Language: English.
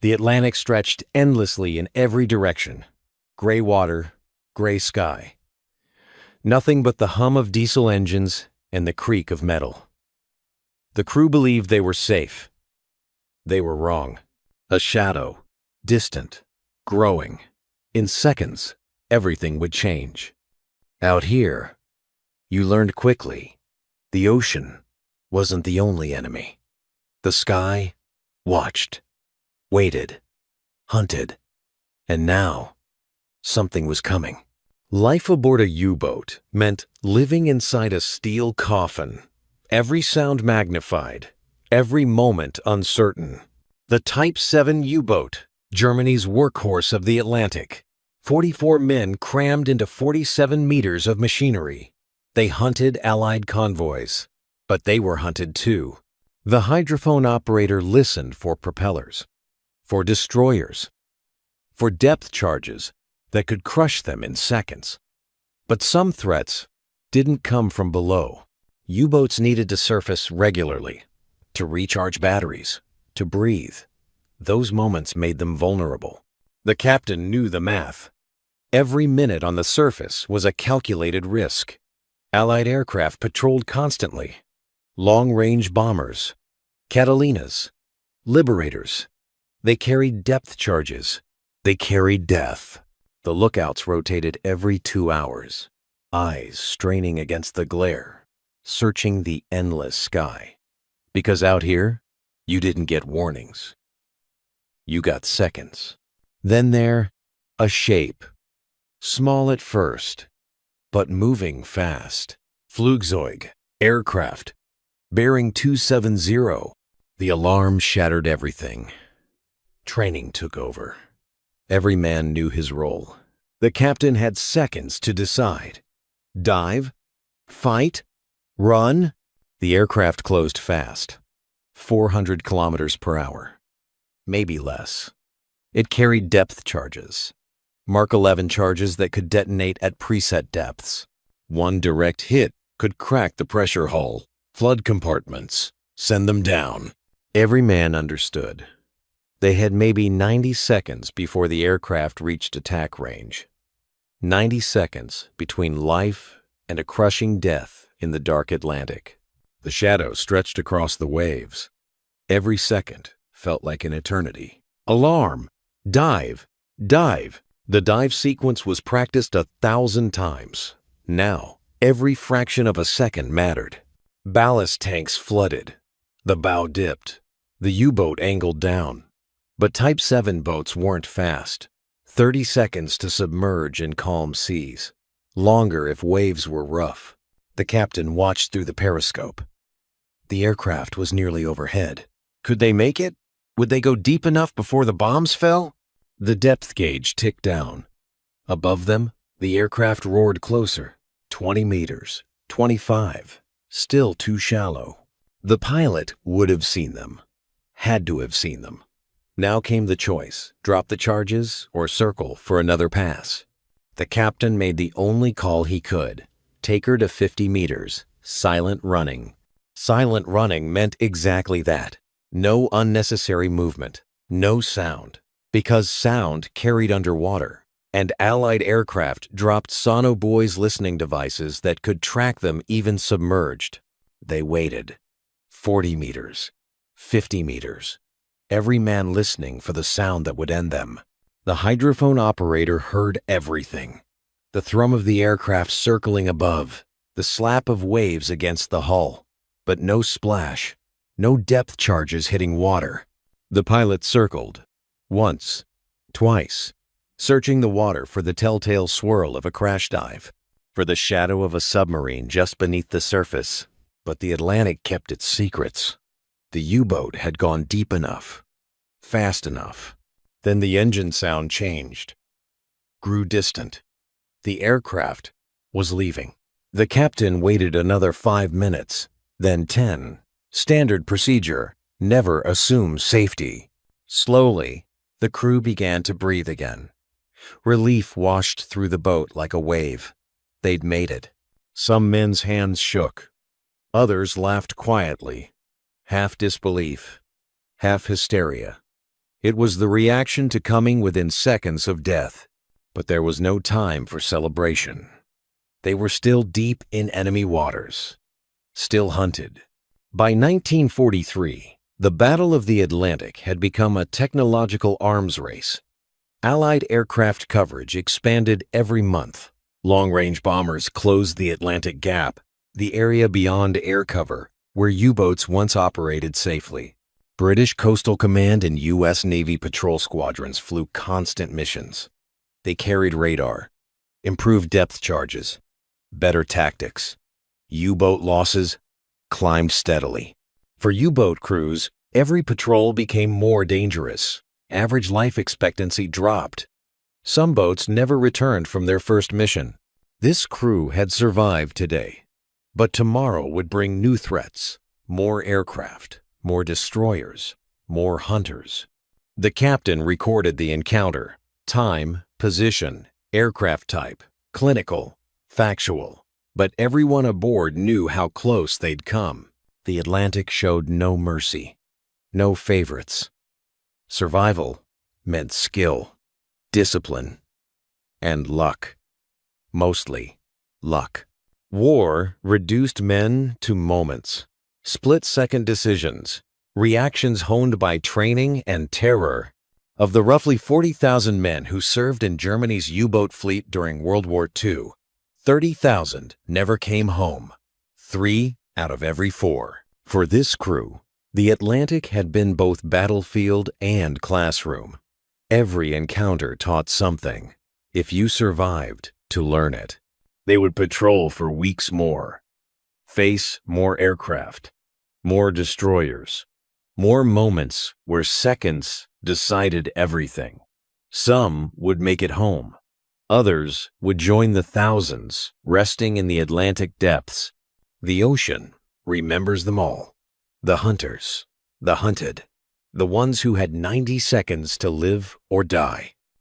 The Atlantic stretched endlessly in every direction. Gray water, gray sky. Nothing but the hum of diesel engines and the creak of metal. The crew believed they were safe. They were wrong. A shadow, distant, growing. In seconds, everything would change. Out here, you learned quickly, the ocean wasn't the only enemy. The sky watched, waited, hunted, and now something was coming. Life aboard a U-boat meant living inside a steel coffin, every sound magnified, every moment uncertain. The Type 7 U-boat, Germany's workhorse of the Atlantic. 44 men crammed into 47 meters of machinery. They hunted Allied convoys, but they were hunted too. The hydrophone operator listened for propellers, for destroyers, for depth charges that could crush them in seconds. But some threats didn't come from below. U-boats needed to surface regularly, to recharge batteries, to breathe. Those moments made them vulnerable. The captain knew the math. Every minute on the surface was a calculated risk. Allied aircraft patrolled constantly. Long-range bombers, Catalinas, Liberators. They carried depth charges. They carried death. The lookouts rotated every 2 hours, eyes straining against the glare, searching the endless sky. Because out here, you didn't get warnings. You got seconds. Then there, a shape. Small at first, but moving fast. Flugzeug, aircraft, bearing 270. The alarm shattered everything. Training took over. Every man knew his role. The captain had seconds to decide. Dive? Fight? Run? The aircraft closed fast. 400 kilometers per hour. Maybe less. It carried depth charges. Mark 11 charges that could detonate at preset depths. One direct hit could crack the pressure hull, flood compartments, send them down. Every man understood. They had maybe 90 seconds before the aircraft reached attack range. 90 seconds between life and a crushing death in the dark Atlantic. The shadow stretched across the waves. Every second felt like an eternity. Alarm! Dive! Dive! The dive sequence was practiced 1,000 times. Now, every fraction of a second mattered. Ballast tanks flooded. The bow dipped. The U-boat angled down. But Type 7 boats weren't fast. 30 seconds to submerge in calm seas. Longer if waves were rough. The captain watched through the periscope. The aircraft was nearly overhead. Could they make it? Would they go deep enough before the bombs fell? The depth gauge ticked down. Above them, the aircraft roared closer. 20 meters, 25, still too shallow. The pilot would have seen them. Had to have seen them. Now came the choice, drop the charges or circle for another pass. The captain made the only call he could. Take her to 50 meters, silent running. Silent running meant exactly that. No unnecessary movement, no sound. Because sound carried underwater, and Allied aircraft dropped sonobuoys listening devices that could track them even submerged. They waited. 40 meters, 50 meters. Every man listening for the sound that would end them. The hydrophone operator heard everything. The thrum of the aircraft circling above, the slap of waves against the hull, but no splash, no depth charges hitting water. The pilot circled, once, twice, searching the water for the telltale swirl of a crash dive, for the shadow of a submarine just beneath the surface. But the Atlantic kept its secrets. The U-boat had gone deep enough, fast enough. Then the engine sound changed, grew distant. The aircraft was leaving. The captain waited another 5 minutes, then 10. Standard procedure, never assume safety. Slowly, the crew began to breathe again. Relief washed through the boat like a wave. They'd made it. Some men's hands shook. Others laughed quietly. Half disbelief, half hysteria. It was the reaction to coming within seconds of death. But there was no time for celebration. They were still deep in enemy waters, still hunted. By 1943, the Battle of the Atlantic had become a technological arms race. Allied aircraft coverage expanded every month. Long-range bombers closed the Atlantic Gap, the area beyond air cover, where U-boats once operated safely. British Coastal Command and U.S. Navy patrol squadrons flew constant missions. They carried radar, improved depth charges, better tactics. U-boat losses climbed steadily. For U-boat crews, every patrol became more dangerous. Average life expectancy dropped. Some boats never returned from their first mission. This crew had survived today. But tomorrow would bring new threats, more aircraft, more destroyers, more hunters. The captain recorded the encounter: time, position, aircraft type, clinical, factual. But everyone aboard knew how close they'd come. The Atlantic showed no mercy, no favorites. Survival meant skill, discipline, and luck. Mostly luck. War reduced men to moments, split-second decisions, reactions honed by training and terror. Of the roughly 40,000 men who served in Germany's U-boat fleet during World War II, 30,000 never came home. 3 out of every 4. For this crew, the Atlantic had been both battlefield and classroom. Every encounter taught something, if you survived to learn it. They would patrol for weeks more, face more aircraft, more destroyers, more moments where seconds decided everything. Some would make it home. Others would join the thousands resting in the Atlantic depths. The ocean remembers them all. The hunters, the hunted, the ones who had 90 seconds to live or die.